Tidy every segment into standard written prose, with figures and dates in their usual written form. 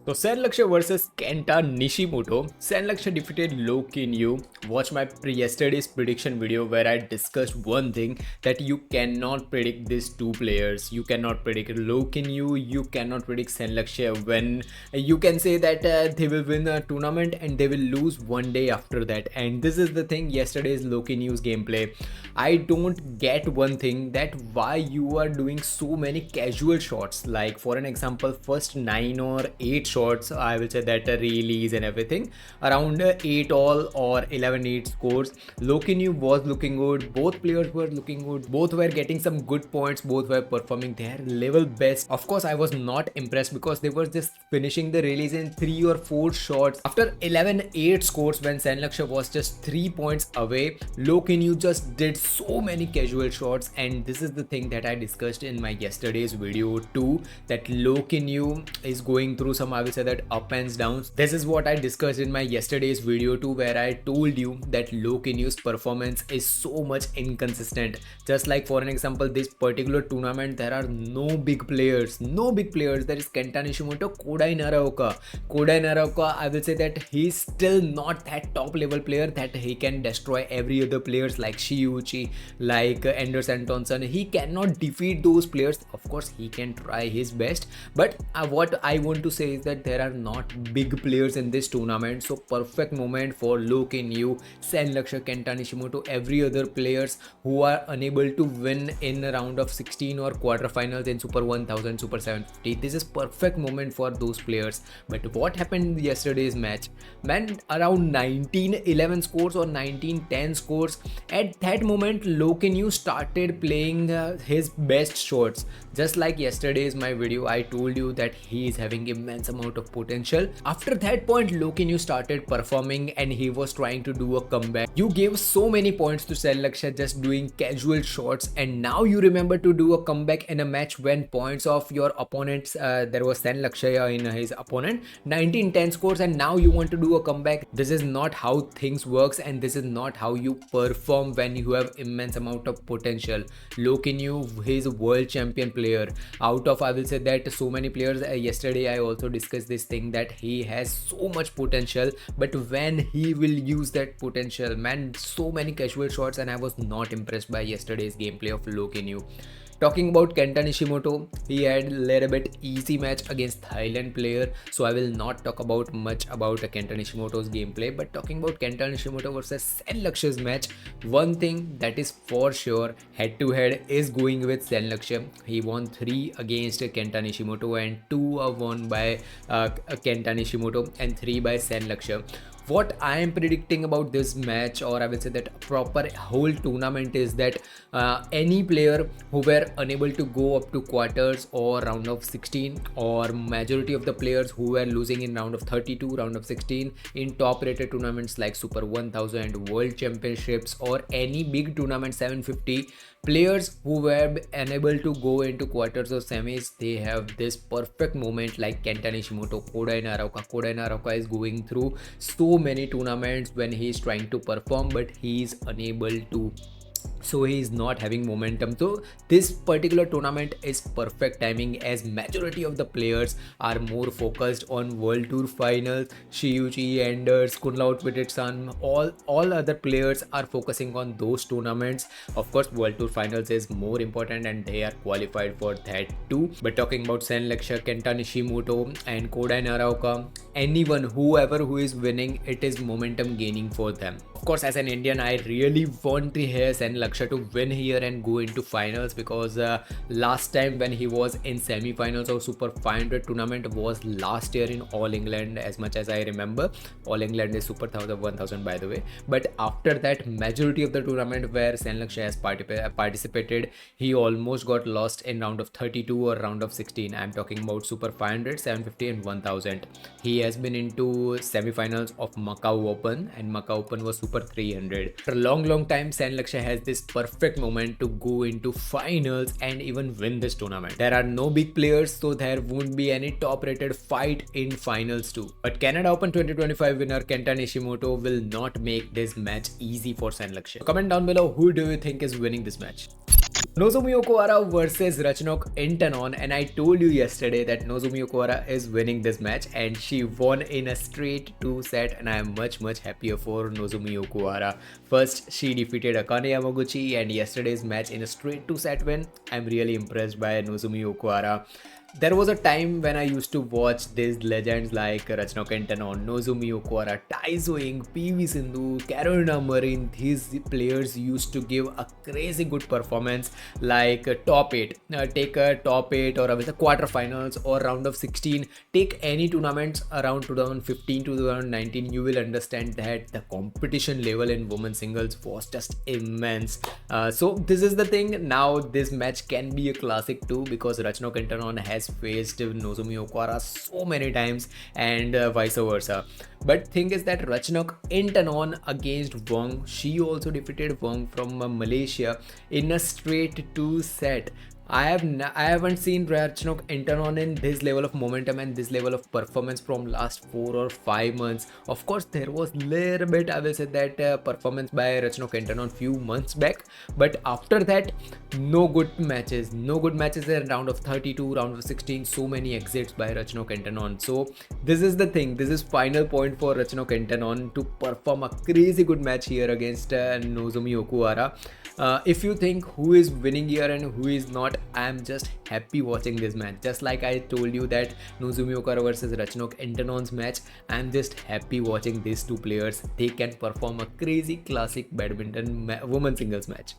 So Lakshya versus Kenta Nishimoto. Lakshya defeated Low Kinyu. Watch my yesterday's prediction video where I discussed one thing, that you cannot predict these two players. You cannot predict Low Kinyu. You cannot predict Lakshya. When you can say that they will win a tournament and they will lose one day after that. And this is the thing. Yesterday's Low Kinyu's gameplay, I don't get one thing, that why you are doing so many casual shots. Like for an example, first 9 or 8 shots, I will say that release and everything, around 8 all or 11-8 scores. Low Kinyu was looking good, both players were looking good, both were getting some good points, both were performing their level best. Of course, I was not impressed because they were just finishing the release in 3 or 4 shots. After 11-8 scores, when Lakshya was just 3 points away, Low Kinyu just did so many casual shots. And this is the thing that I discussed in my yesterday's video too, that Low Kinyu is going through some, I will say that, up and downs. This is what I discussed in my yesterday's video too, where I told you that Low Kinyu's performance is so much inconsistent. Just like for an example, this particular tournament, there are no big players. There is Kenta Nishimoto, Kodai Naraoka, I will say that he's still not that top level player that he can destroy every other players like Shiuchi, like Anderson Thompson. He cannot defeat those players. Of course, he can try his best, but what I want to say is that there are not big players in this tournament. So perfect moment for Low Kinyu, Lakshya, Kenta Nishimoto, every other players who are unable to win in a round of 16 or quarterfinals in Super 1000, Super 750. This is perfect moment for those players. But what happened in yesterday's match? Man, around 19-11 scores or 19-10 scores, at that moment Low Kinyu started playing his best shots. Just like yesterday's my video, I told you that he is having immense amount of potential. After that point, Low Kinyu started performing and he was trying to do a comeback. You gave so many points to Lakshya just doing casual shots, and now you remember to do a comeback in a match when points of your opponents, there was Lakshya in his opponent, 19-10 scores, and now you want to do a comeback. This is not how things works, and this is not how you perform when you have immense amount of potential. Low Kinyu, he is a world champion player. Out of, I will say that, so many players, yesterday I also discussed this thing, that he has so much potential, but when he will use that potential, man, so many casual shots, and I was not impressed by yesterday's gameplay of Low Kinyu. Talking about Kenta Nishimoto, he had a little bit easy match against Thailand player, so I will not talk about much about Kenta Nishimoto's gameplay. But talking about Kenta Nishimoto versus Lakshya's match, one thing that is for sure, head to head is going with Lakshya. He won 3 against Kenta Nishimoto and 2 are won by Kenta Nishimoto and 3 by Lakshya. What I am predicting about this match, or I will say that proper whole tournament, is that any player who were unable to go up to quarters or round of 16, or majority of the players who were losing in round of 32, round of 16 in top rated tournaments like Super 1000, World Championships, or any big tournament 750, players who were unable to go into quarters or semis, they have this perfect moment like Kenta Nishimoto, Kodai Naraoka is going through so many tournaments when he is trying to perform, but he is unable to. So he is not having momentum. So this particular tournament is perfect timing, as majority of the players are more focused on World Tour Finals. Shiuchi, Anders, Kunlaut Wittitsan, all other players are focusing on those tournaments. Of course, World Tour Finals is more important and they are qualified for that too. But talking about Lakshya, Kenta Nishimoto and Kodai Naraoka, anyone, whoever who is winning, it is momentum gaining for them. Of course, as an Indian, I really want to hear Lakshya to win here and go into finals, because last time when he was in semi-finals of Super 500 tournament was last year in All England, as much as I remember. All England is Super 1000 by the way. But after that, majority of the tournament where Lakshya has participated, he almost got lost in round of 32 or round of 16. I'm talking about Super 500, 750 and 1000. He has been into semi-finals of Macau Open, and Macau Open was Super 300. For a long time, Lakshya has this perfect moment to go into finals and even win this tournament. There are no big players, so there won't be any top rated fight in finals too. But Canada Open 2025 winner Kenta Nishimoto will not make this match easy for Lakshya. Comment down below, who do you think is winning this match? Nozomi Okuhara versus Ratchanok Intanon, and I told you yesterday that Nozomi Okuhara is winning this match and she won in a straight 2 set, and I am much happier for Nozomi Okuhara. First she defeated Akane Yamaguchi, and yesterday's match in a straight 2 set win. I'm really impressed by Nozomi Okuhara. There was a time when I used to watch these legends like Ratchanok Intanon, Nozomi Okuhara, Taizo Ing, PV Sindhu, Carolina Marin. These players used to give a crazy good performance like top 8. Take a top 8 or with the quarterfinals or round of 16. Take any tournaments around 2015 to 2019. You will understand that the competition level in women's singles was just immense. So this is the thing. Now this match can be a classic too, because Ratchanok Intanon has faced Nozomi Okuhara so many times, and vice versa. But thing is that Ratchanok Intanon against Wong, she also defeated Wong from Malaysia in a straight 2 set. I haven't seen Ratchanok Intanon in this level of momentum and this level of performance from last 4 or 5 months. Of course, there was little bit, I will say, that performance by Ratchanok Intanon few months back, but after that, no good matches in round of 32, round of 16. So many exits by Ratchanok Intanon. So this is the thing. This is final point for Ratchanok Intanon to perform a crazy good match here against Nozomi Okuhara. If you think who is winning here and who is not, I am just happy watching this match. Just like I told you that Nozomi Okuhara versus Ratchanok Intanon's match, I am just happy watching these two players. They can perform a crazy classic badminton women's singles match.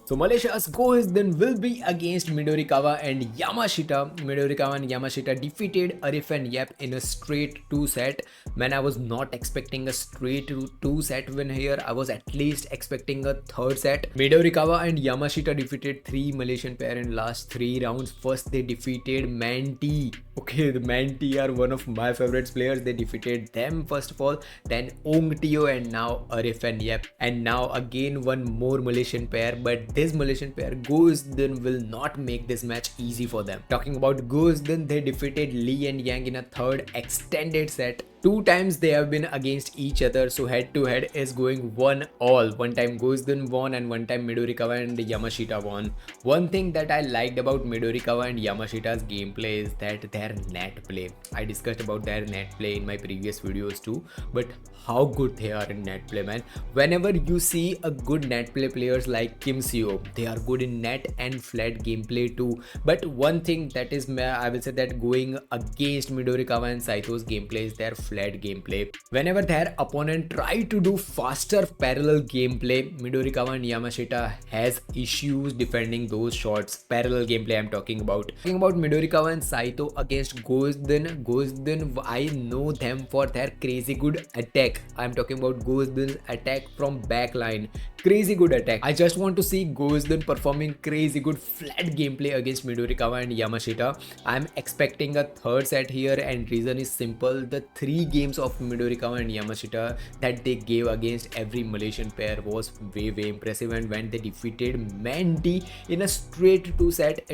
So Malaysia's Izzuddin will be against Midorikawa and Yamashita. Midorikawa and Yamashita defeated Arif and Yap in a straight 2 set. Man, I was not expecting a straight 2 set win here. I was at least expecting a 3rd set. Midorikawa and Yamashita defeated 3 Malaysian pair in last 3 rounds. First they defeated Manti. Okay, the Manti are one of my favorite players. They defeated them first of all, then Ong Tio, and now Arif and Yap. And now again one more Malaysian pair, but this Malaysian pair, Izzuddin, will not make this match easy for them. Talking about Izzuddin, they defeated Lee and Yang in a 3rd extended set. 2 times they have been against each other, so head to head is going 1-1. One time Izzuddin won and one time Midorikawa and Yamashita won. One thing that I liked about Midorikawa and Yamashita's gameplay is that their net play. I discussed about their net play in my previous videos too, but how good they are in net play, man. Whenever you see a good net play players like Kim Seo, they are good in net and flat gameplay too. But one thing that is, I will say, that going against Midorikawa and Saito's gameplay is their flat gameplay. Whenever their opponent try to do faster parallel gameplay, Midorikawa and Yamashita has issues defending those shots. Parallel gameplay I'm talking about. Talking about Midorikawa and Saito against Izzuddin, I know them for their crazy good attack. I'm talking about Izzuddin's attack from backline. Crazy good attack. I just want to see Izzuddin performing crazy good flat gameplay against Midorikawa and Yamashita. I'm expecting a 3rd set here, and reason is simple. The 3 games of Midorikawa and Yamashita that they gave against every Malaysian pair was way impressive, and when they defeated Manti in a straight 2 set,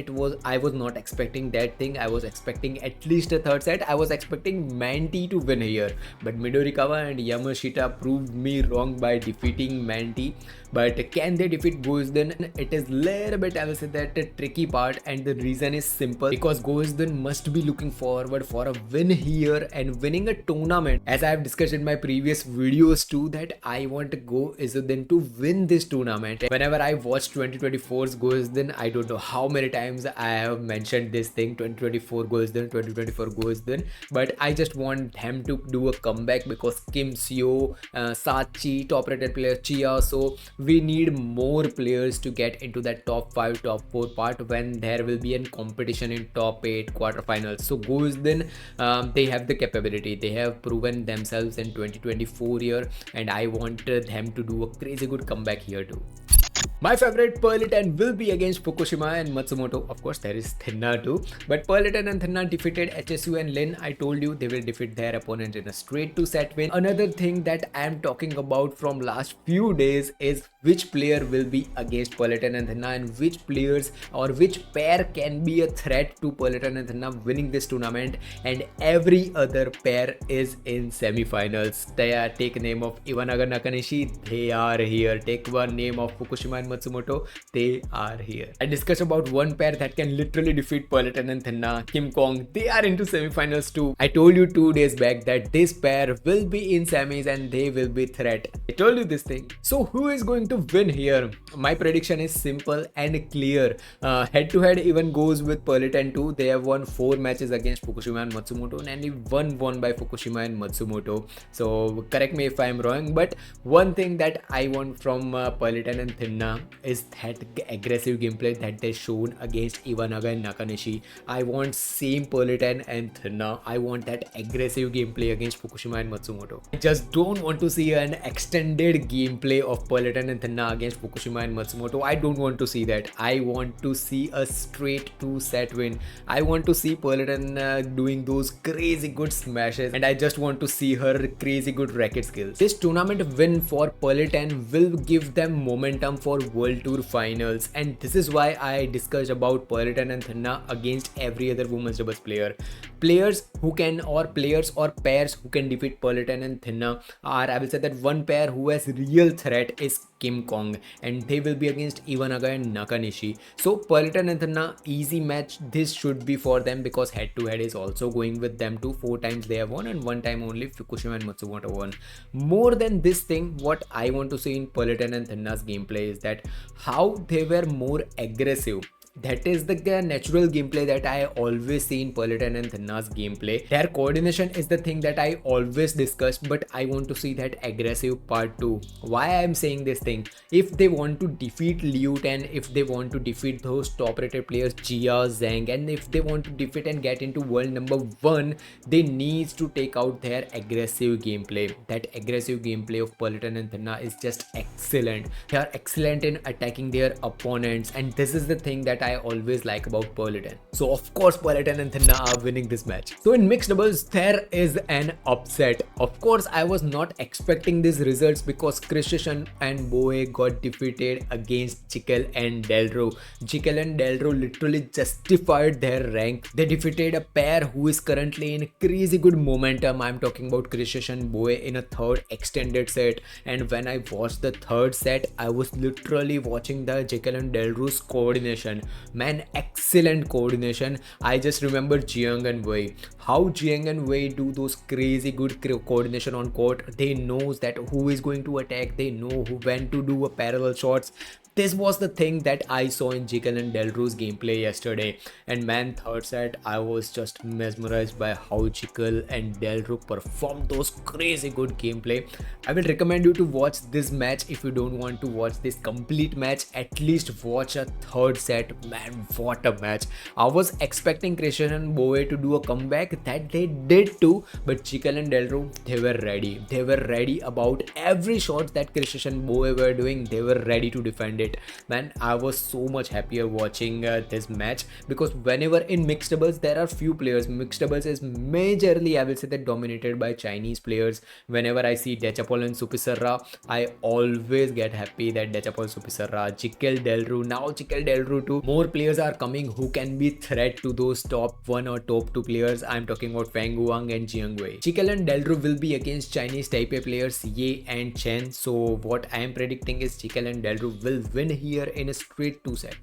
I was not expecting that thing. I was expecting at least a 3rd set. I was expecting Manti to win here, but Midorikawa and Yamashita proved me wrong by defeating Manti. But can they defeat Izzuddin? It is little bit, I will say, that a tricky part, and the reason is simple, because Izzuddin must be looking forward for a win here and winning a tournament. As I have discussed in my previous videos too, that I want Izzuddin to win this tournament. Whenever I watch 2024's Izzuddin, I don't know how many times I have mentioned this thing, 2024 Izzuddin, but I just want them to do a comeback, because Kim Seo, Sachi, top rated player Chia, so we need more players to get into that top 5, top 4 part when there will be a competition in top 8 quarterfinals. So Izzuddin, they have the capability. They have proven themselves in 2024 year, and I want them to do a crazy good comeback here too. My favorite Pearl will be against Fukushima and Matsumoto. Of course, there is Thinaah too. But Pearl and Thinaah defeated HSU and Lin. I told you they will defeat their opponent in a straight 2-set win. Another thing that I am talking about from last few days is which player will be against Pearl and Thinaah, and which players or which pair can be a threat to Pearl and Thinaah winning this tournament. And every other pair is in semi-finals. Take name of Iwanaga Nakanishi, they are here. Take one name of Fukushima and Matsumoto, they are here. I discussed about one pair that can literally defeat Peloton and Thinaah, Kim Kong. They are into semifinals too. I told you 2 days back that this pair will be in semis and they will be threat. I told you this thing. So who is going to win here? My prediction is simple and clear. Head to head even goes with Peloton too. They have won 4 matches against Fukushima and Matsumoto, and only one won by Fukushima and Matsumoto. So correct me if I'm wrong, but one thing that I want from Peloton and Thinaah is that aggressive gameplay that they shown against Iwanaga and Nakanishi. I want same Peloton and Thinaah. I want that aggressive gameplay against Fukushima and Matsumoto. I just don't want to see an extended gameplay of Peloton and Thinaah against Fukushima and Matsumoto. I don't want to see that. I want to see a straight 2-set win. I want to see Peloton doing those crazy good smashes, and I just want to see her crazy good racket skills. This tournament win for Peloton will give them momentum for World Tour Finals, and this is why I discussed about Peloton and Thinaah against every other women's doubles player. Players who can, or players or pairs who can defeat Peloton and Thinaah are, I will say that one pair who has real threat is Kim Kong, and they will be against Iwanaga and Nakanishi. So Peloton and Thinaah, easy match this should be for them, because head to head is also going with them too. 4 times they have won and 1 time only Fukushima and Matsumoto won. More than this thing, what I want to see in Peloton and Thinaah's gameplay is that how they were more aggressive. That is the natural gameplay that I always see in Peloton and Thinaah's gameplay. Their coordination is the thing that I always discuss, but I want to see that aggressive part too. Why I am saying this thing? If they want to defeat Liu and if they want to defeat those top rated players Jia, Zhang, and if they want to defeat and get into world number 1, they need to take out their aggressive gameplay. That aggressive gameplay of Peloton and Thinaah is just excellent. They are excellent in attacking their opponents, and this is the thing that I always like about Peloton. So of course Peloton and Thinaah are winning this match. So in mixed doubles there is an upset. Of course I was not expecting these results because Christian and Boe got defeated against Gicquel and Delrue. Gicquel and Delrue literally justified their rank. They defeated a pair who is currently in crazy good momentum. I'm talking about Christian and Boe in a third extended set, and when I watched the third set I was literally watching the Gicquel and Delrue's coordination. Man, excellent coordination. I just remember Jiang and Wei. How Jiang and Wei do those crazy good coordination on court. They knows that who is going to attack. They know when to do a parallel shots. This was the thing that I saw in Gicquel and Delrue's gameplay yesterday. And man, third set, I was just mesmerized by how Gicquel and Delrue performed those crazy good gameplay. I will recommend you to watch this match. If you don't want to watch this complete match, at least watch a third set. Man, what a match. I was expecting Christian and Boe to do a comeback, that they did too, but Gicquel and Delrue, they were ready. They were ready about every shot that Christian and Boe were doing. They were ready to defend it. Man, I was so much happier watching this match, because whenever in mixed doubles there are few players, mixed doubles is majorly, I will say that, dominated by Chinese players. Whenever I see Dechapol and Supisarra, I always get happy that Dechapol, Supisarra, Gicquel, Delrue, now Gicquel, Delrue too. More players are coming who can be threat to those top 1 or top 2 players. I'm talking about Feng Guang and Jiang Wei. Gicquel and Delrue will be against Chinese Taipei players Ye and Chen. So what I am predicting is Gicquel and Delrue will win here in a straight 2 set.